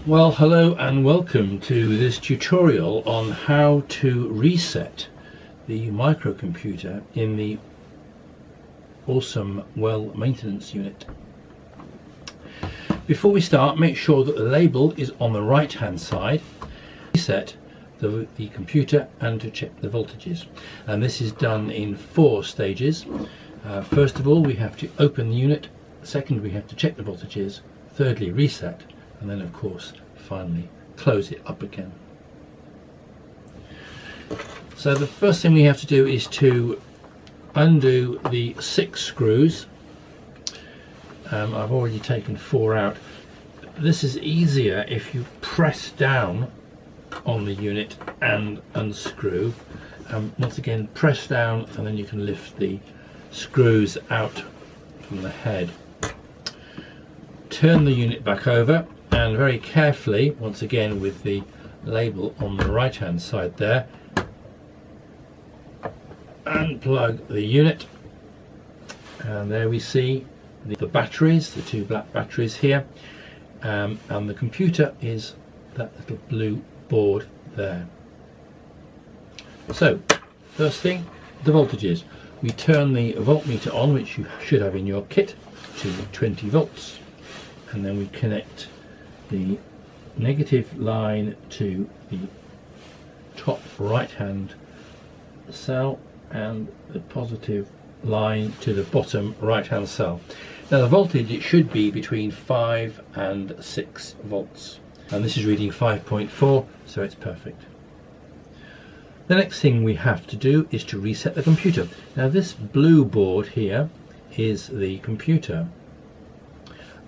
Well, hello and welcome to this tutorial on how to reset the microcomputer in the AWSOM Well maintenance unit. Before we start, make sure that the label is on the right hand side. Reset the computer and to check the voltages, and this is done in 4 stages. First of all, we have to open the unit. Second, we have to check the voltages. Thirdly, reset, and then of course finally close it up again. So the first thing we have to do is to undo the 6 screws. I've already taken 4 out. This is easier if you press down on the unit and unscrew. Once again, press down and then you can lift the screws out from the head. Turn the unit back over and very carefully, once again with the label on the right hand side there, unplug the unit, and there we see the batteries, the 2 black batteries here, and the computer is that little blue board there. So first thing, the voltages. We turn the voltmeter on, which you should have in your kit, to 20 volts, and then we connect the negative line to the top right hand cell and the positive line to the bottom right hand cell. Now the voltage, it should be between 5 and 6 volts, and this is reading 5.4, so it's perfect. The next thing we have to do is to reset the computer. Now this blue board here is the computer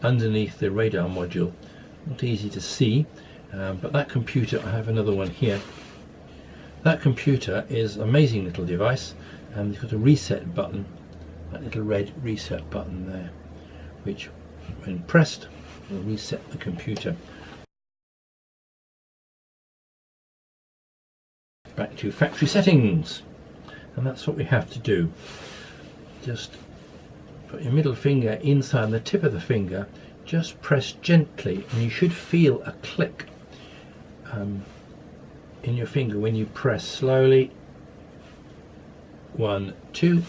underneath the radar module. Not easy to see, but that computer, I have another one here. That computer is an amazing little device, and it's got a reset button, that little red reset button there, which when pressed will reset the computer back to factory settings. And that's what we have to do. Just put your middle finger inside the tip of the finger, just press gently, and you should feel a click in your finger when you press slowly. 1, 2,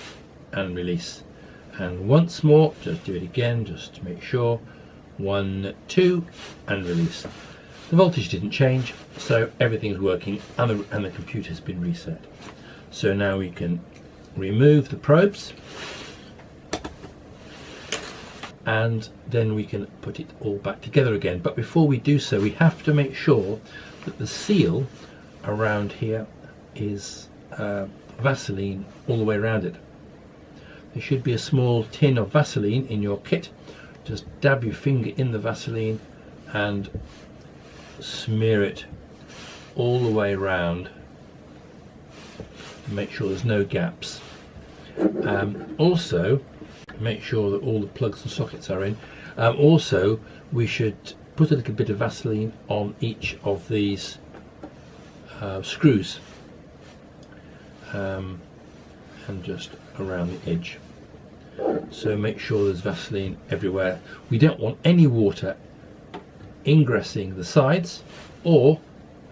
and release. And once more, just do it again, just to make sure. 1, 2, and release. The voltage didn't change, so everything's working, and the computer has been reset. So now we can remove the probes, and then we can put it all back together again. But before we do so, we have to make sure that the seal around here is Vaseline all the way around it. There should be a small tin of Vaseline in your kit. Just dab your finger in the Vaseline and smear it all the way around to make sure there's no gaps. Also make sure that all the plugs and sockets are in. Also, we should put a little bit of Vaseline on each of these screws, and just around the edge. So make sure there's Vaseline everywhere. We don't want any water ingressing the sides, or,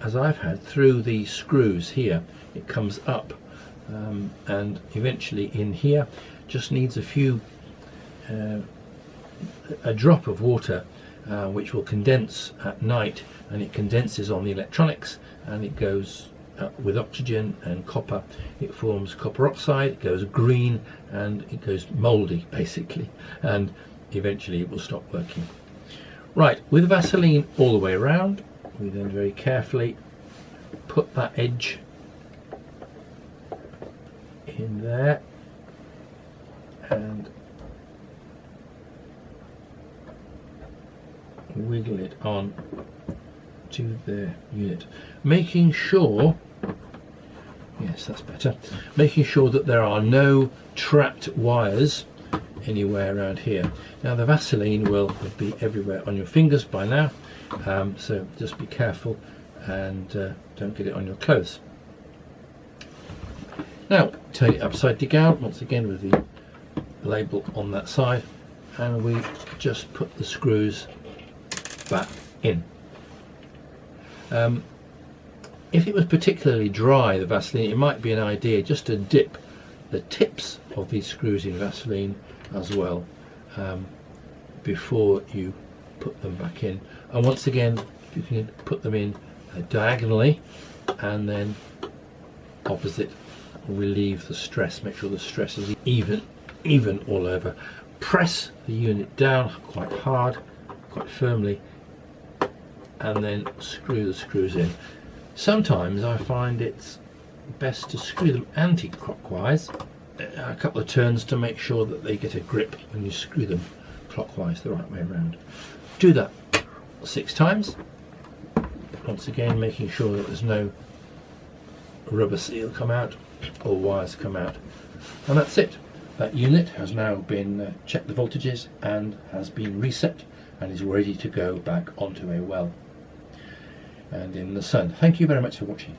as I've had, through the screws here. It comes up and eventually in here. Just needs a drop of water, which will condense at night, and it condenses on the electronics, and it goes with oxygen and copper. It forms copper oxide, it goes green, and it goes mouldy basically, and eventually it will stop working. Right, with Vaseline all the way around, we then very carefully put that edge in there and wiggle it on to the unit, making sure, yes, that's better, making sure that there are no trapped wires anywhere around here. Now the Vaseline will be everywhere on your fingers by now, so just be careful and don't get it on your clothes. Now turn it upside down once again with the label on that side, and we just put the screws back in. If it was particularly dry, the Vaseline, it might be an idea just to dip the tips of these screws in Vaseline as well, before you put them back in. And once again, you can put them in diagonally and then opposite, relieve the stress, make sure the stress is even all over. Press the unit down quite hard, quite firmly, and then screw the screws in. Sometimes I find it's best to screw them anti-clockwise a couple of turns to make sure that they get a grip when you screw them clockwise, the right way around. Do that 6 times, once again making sure that there's no rubber seal come out or wires come out, and that's it. That unit has now been checked the voltages and has been reset and is ready to go back onto a well and in the sun. Thank you very much for watching.